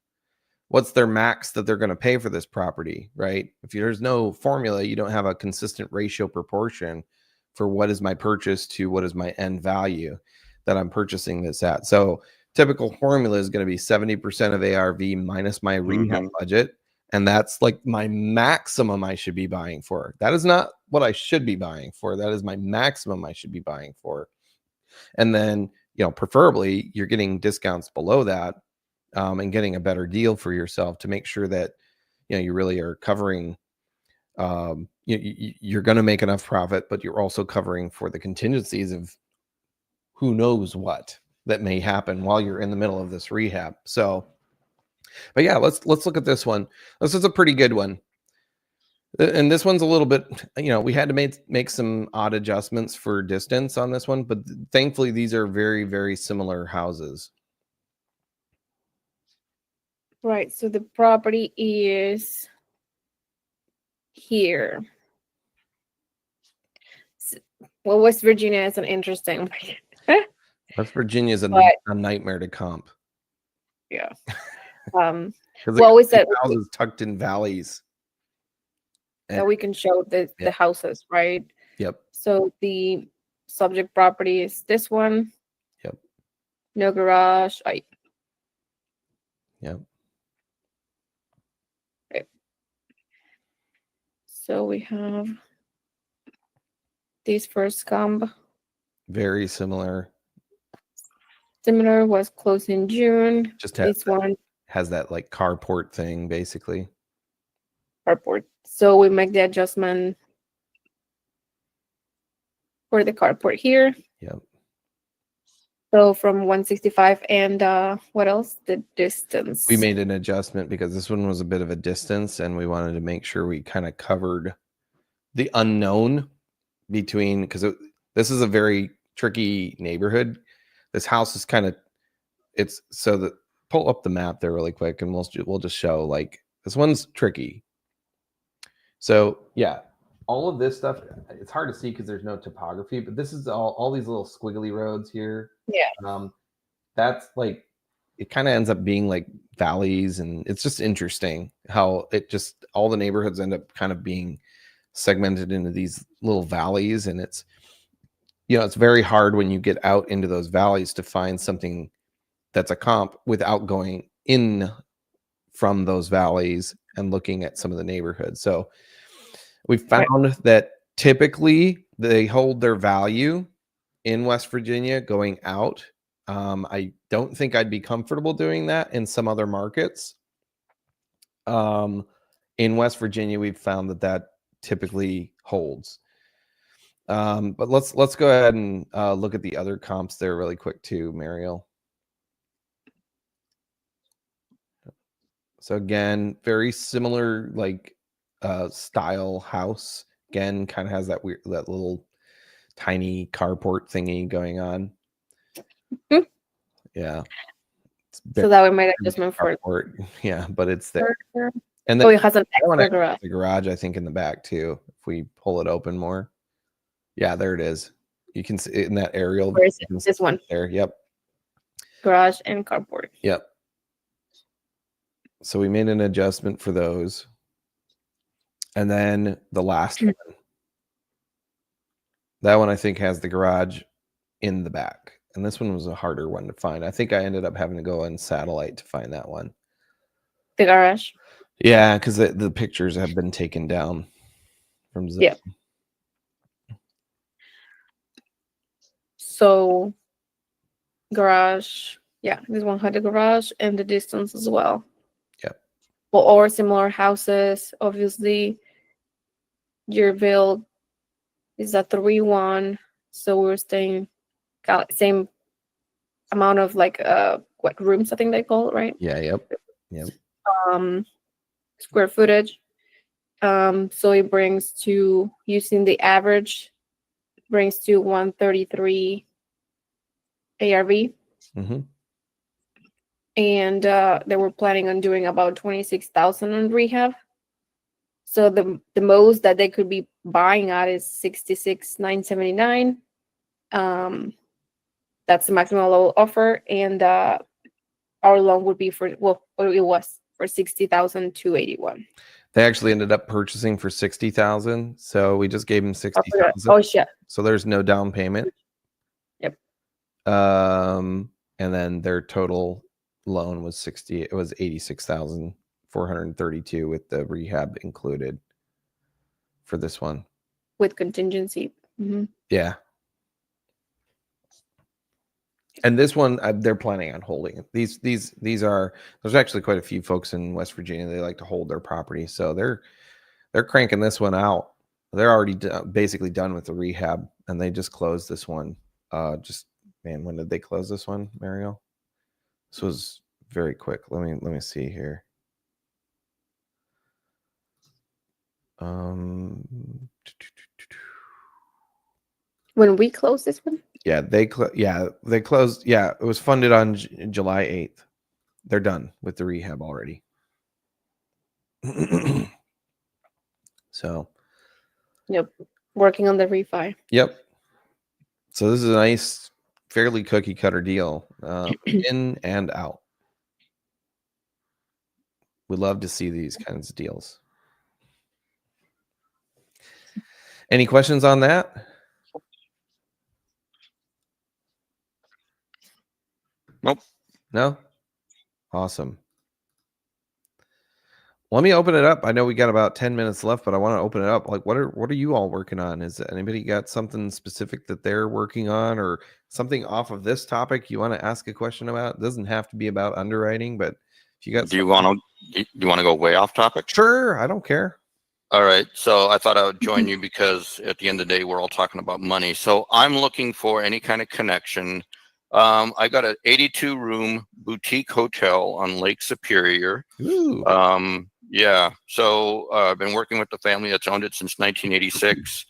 what's their max that they're going to pay for this property, right? If there's no formula, you don't have a consistent ratio proportion for what is my purchase to what is my end value that I'm purchasing this at. So typical formula is going to be 70% of ARV minus my rehab budget. And that's like my maximum I should be buying for. That is not what I should be buying for. That is my maximum I should be buying for. And then, you know, preferably you're getting discounts below that, and getting a better deal for yourself to make sure that, you know, you really are covering, you're going to make enough profit, but you're also covering for the contingencies of who knows what that may happen while you're in the middle of this rehab. So, but yeah, let's look at this one. This is a pretty good one. And this one's a little bit, you know, we had to make some odd adjustments for distance on this one, but thankfully these are very, very similar houses. Right. So the property is here. Well, West Virginia is an interesting. West Virginia is a nightmare to comp. Yeah. Well, we said houses tucked in valleys. That we can show the houses, right? Yep. So the subject property is this one. Yep. No garage. Yep. Okay. So we have this first comp. Very similar. Similar, was closed in June. Just this one has that like carport thing, basically. Carport. So we make the adjustment for the carport here. Yep. So from 165 and what else? The distance. We made an adjustment because this one was a bit of a distance, and we wanted to make sure we kind of covered the unknown between, because this is a very tricky neighborhood. This house is kind of, it's so that pull up the map there really quick, and we'll just show like this one's tricky. So yeah, all of this stuff, it's hard to see because there's no topography, but this is all these little squiggly roads here. Yeah. That's like, it kind of ends up being like valleys, and it's just interesting how it just, all the neighborhoods end up kind of being segmented into these little valleys. And it's, you know, it's very hard when you get out into those valleys to find something that's a comp without going in from those valleys and looking at some of the neighborhoods. So we found that typically they hold their value in West Virginia going out. I don't think I'd be comfortable doing that in some other markets. In West Virginia, we've found that typically holds. But let's go ahead and look at the other comps there really quick too, Mariel. So again, very similar like style house. Again, kind of has that weird, that little tiny carport thingy going on. Yeah. So that we made adjustment for carport. Yeah, but it's there. And then it has an extra garage. The garage, I think, in the back too. If we pull it open more. Yeah, there it is. You can see it in that aerial. Where is it? This one. There. Yep. Garage and carport. Yep. So we made an adjustment for those. And then the last one. That one I think has the garage in the back. And this one was a harder one to find. I think I ended up having to go on satellite to find that one. The garage? Yeah, because the pictures have been taken down from Zip. Yeah. So garage, yeah, this one had the garage and the distance as well. Yep. Well, or similar houses, obviously. Your build is a 3-1, so we're staying same amount of like what rooms I think they call it, right? Yeah. Yep. Yep. Square footage. So it brings to, using the average, brings to 133 ARV. Mm-hmm. And they were planning on doing about 26,000 on rehab. So the most that they could be buying at is 66,979. That's the maximum low offer, and our loan would be for, well, it was for 60,281. They actually ended up purchasing for 60,000, so we just gave them 60,000. Oh shit. So there's no down payment. Yep. And then their total loan was 86,432 with the rehab included for this one. With contingency. Mm-hmm. Yeah. And this one, they're planning on holding it. These are, there's actually quite a few folks in West Virginia. They like to hold their property, so they're cranking this one out. They're already basically done with the rehab, and they just closed this one. Man, when did they close this one, Mario? This was very quick. Let me see here. When we close this one? Yeah, they closed. Yeah, it was funded on July 8th. They're done with the rehab already. So, yep, working on the refi. Yep. So this is a nice, fairly cookie cutter deal, in and out. We love to see these kinds of deals. Any questions on that? Nope. No? Awesome. Let me open it up. I know we got about 10 minutes left, but I want to open it up. Like, what are you all working on? Is anybody got something specific that they're working on, or something off of this topic you want to ask a question about? It doesn't have to be about underwriting, but if you got do you want to go way off topic? Sure, I don't care. All right. So I thought I would join you because at the end of the day, we're all talking about money. So I'm looking for any kind of connection. I got an 82-room boutique hotel on Lake Superior. Ooh. Yeah. So I've been working with the family that's owned it since 1986.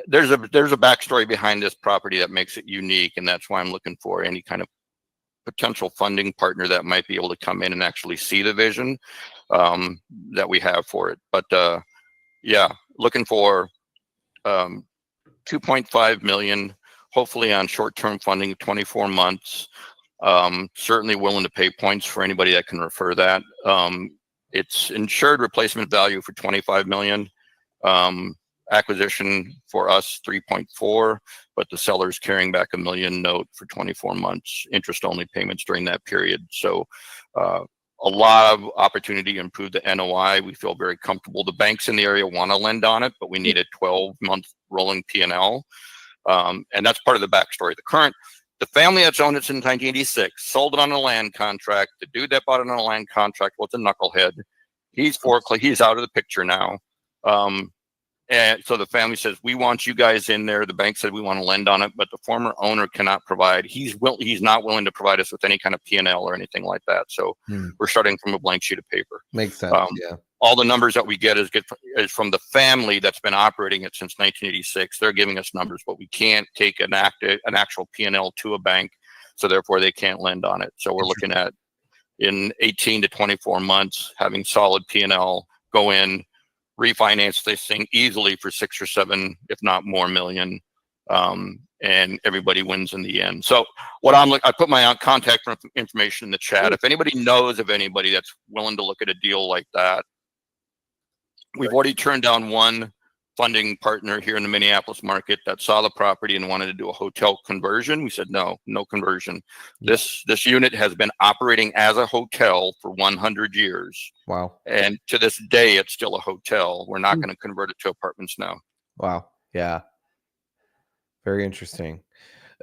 There's a backstory behind this property that makes it unique, and that's why I'm looking for any kind of potential funding partner that might be able to come in and actually see the vision that we have for it. But yeah, looking for 2.5 million, hopefully on short-term funding, 24 months. Certainly willing to pay points for anybody that can refer that. It's insured replacement value for 25 million. Acquisition for us 3.4, but the seller's carrying back $1 million note for 24 months, interest only payments during that period. So a lot of opportunity to improve the NOI. We feel very comfortable. The banks in the area want to lend on it, but we need a 12-month rolling P&L. And that's part of the backstory. The family that's owned it since 1986 sold it on a land contract. The dude that bought it on a land contract was a knucklehead. He's out of the picture now. And so the family says, we want you guys in there. The bank said we want to lend on it, but the former owner cannot provide. He's not willing to provide us with any kind of P&L or anything like that. So we're starting from a blank sheet of paper. Makes sense. Yeah. All the numbers that we get is from the family that's been operating it since 1986. They're giving us numbers, but we can't take an actual P&L to a bank. So therefore they can't lend on it. So we're looking at in 18 to 24 months, having solid P&L, go in, refinance this thing easily for 6 or 7, if not more million, and everybody wins in the end. So I put my contact information in the chat. If anybody knows of anybody that's willing to look at a deal like that, we've already turned down one funding partner here in the Minneapolis market that saw the property and wanted to do a hotel conversion. We said, no conversion. Yeah. This unit has been operating as a hotel for 100 years. Wow. And to this day, it's still a hotel. We're not going to convert it to apartments now. Wow. Yeah. Very interesting.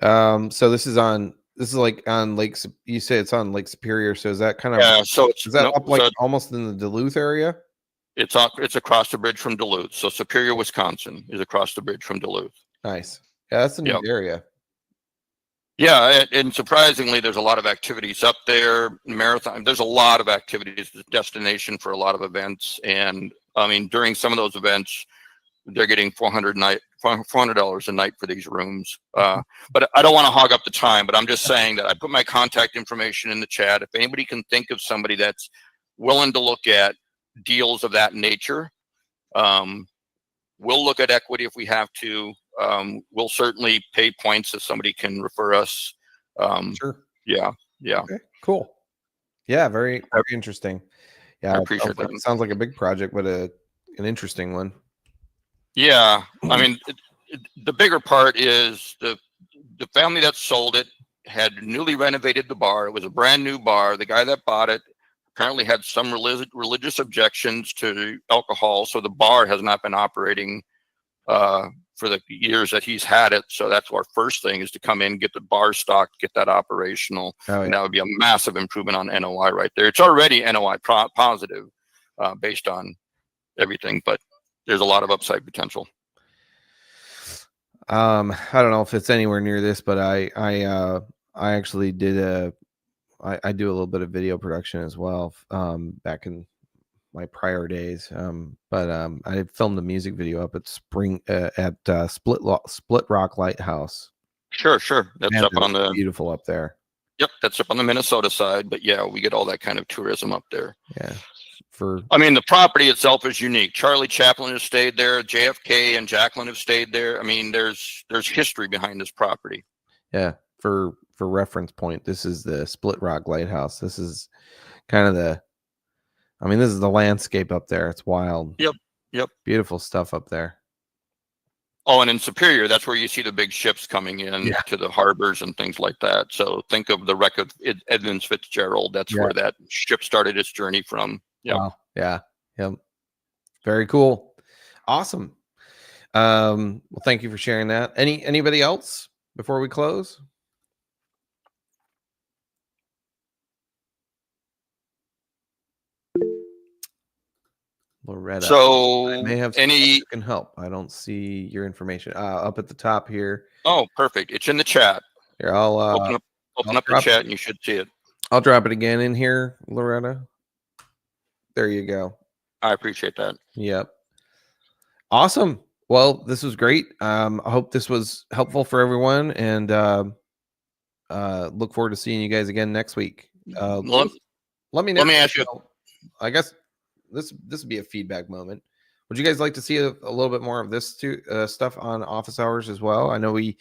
So this is like on Lake, you say it's on Lake Superior. So is that kind of, almost in the Duluth area? It's across the bridge from Duluth. So Superior, Wisconsin is across the bridge from Duluth. Nice. Yeah, that's a neat area. Yeah, and surprisingly, there's a lot of activities up there. Marathon, there's a lot of activities. It's a destination for a lot of events. And I mean, during some of those events, they're getting $400 a night for these rooms. But I don't want to hog up the time, but I'm just saying that I put my contact information in the chat. If anybody can think of somebody that's willing to look at deals of that nature, We'll look at equity if we have to. We'll certainly pay points if somebody can refer us. Sure. Yeah. Okay, cool. Yeah, very interesting. Yeah, I it appreciate that. sounds like a big project, but an interesting one. Yeah, I mean, the bigger part is the family that sold it had newly renovated the bar. It was a brand new bar. The guy that bought it apparently had some religious objections to alcohol, so the bar has not been operating for the years that he's had it. So that's our first thing, is to come in, get the bar stocked, get that operational. Oh, yeah. And that would be a massive improvement on NOI right there. It's already NOI positive based on everything, but there's a lot of upside potential. I don't know if it's anywhere near this, but I actually did I do a little bit of video production as well, back in my prior days. But I filmed a music video up at Split Rock Lighthouse. Sure. That's Man, up on the beautiful up there. Yep, that's up on the Minnesota side. But yeah, we get all that kind of tourism up there. Yeah. I mean, the property itself is unique. Charlie Chaplin has stayed there. JFK and Jacqueline have stayed there. I mean, there's history behind this property. Yeah. For reference point, this is the Split Rock Lighthouse. This is kind of this is the landscape up there. It's wild. Yep. Beautiful stuff up there. Oh, and in Superior, that's where you see the big ships coming in to the harbors and things like that. So think of the wreck of Edmund Fitzgerald. That's where that ship started its journey from. Yeah. Wow. Yeah. Yep. Very cool. Awesome. Well, thank you for sharing that. Anybody else before we close? Loretta. So I may have any can help. I don't see your information up at the top here. Oh, perfect. It's in the chat. Here, I'll open up the chat and you should see it. I'll drop it again in here, Loretta. There you go. I appreciate that. Yep. Awesome. Well, this was great. I hope this was helpful for everyone, and look forward to seeing you guys again next week. Let me know. Let me ask you. I guess this would be a feedback moment. Would you guys like to see a little bit more of this stuff on office hours as well? I know we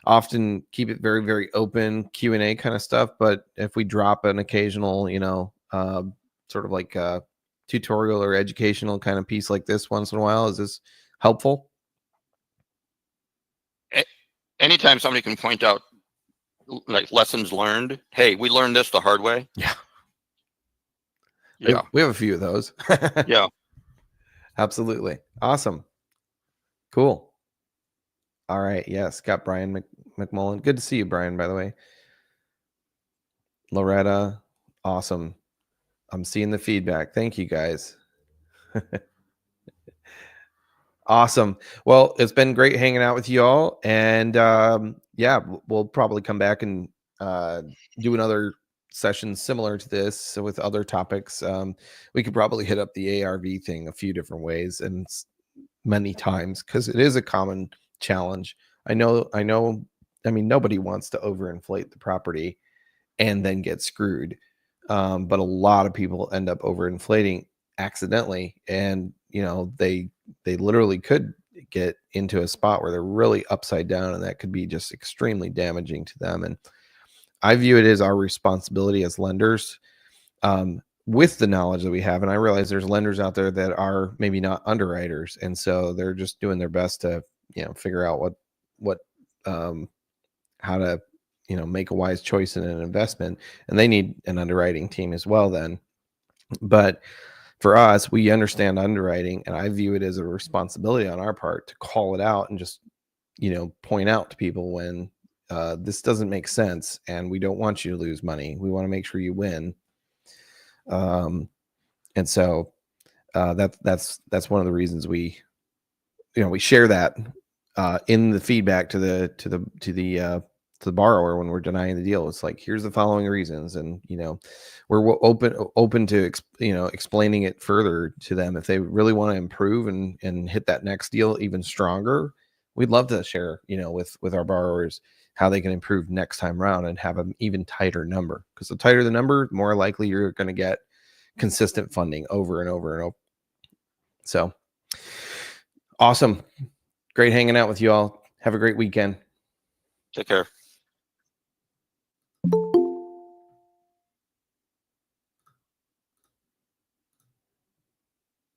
often keep it very, very open Q&A kind of stuff, but if we drop an occasional, sort of like a tutorial or educational kind of piece like this once in a while, is this helpful? Anytime somebody can point out like lessons learned, hey, we learned this the hard way. Yeah, we have a few of those. Yeah, absolutely. Awesome. Cool. All right. Yes, got Brian McMullen. Good to see you, Brian, by the way. Loretta, awesome. I'm seeing the feedback. Thank you, guys. Awesome. Well, it's been great hanging out with you all. And we'll probably come back and do another session similar to this with other topics. We could probably hit up the ARV thing a few different ways and many times, because it is a common challenge. I know. I mean, nobody wants to overinflate the property and then get screwed. But a lot of people end up overinflating accidentally, and they literally could get into a spot where they're really upside down, and that could be just extremely damaging to them. And I view it as our responsibility as lenders, with the knowledge that we have. And I realize there's lenders out there that are maybe not underwriters, and so they're just doing their best to figure out how to make a wise choice in an investment, and they need an underwriting team as well then. But for us, we understand underwriting, and I view it as a responsibility on our part to call it out and just point out to people when this doesn't make sense, and we don't want you to lose money. We want to make sure you win. And so that's one of the reasons we share that in the feedback to the borrower when we're denying the deal. It's like, here's the following reasons, and we're open to explaining it further to them if they really want to improve and hit that next deal even stronger. We'd love to share with our borrowers how they can improve next time around and have an even tighter number, because the tighter the number, the more likely you're going to get consistent funding over and over and over. So Awesome. Great hanging out with you all. Have a great weekend. Take care.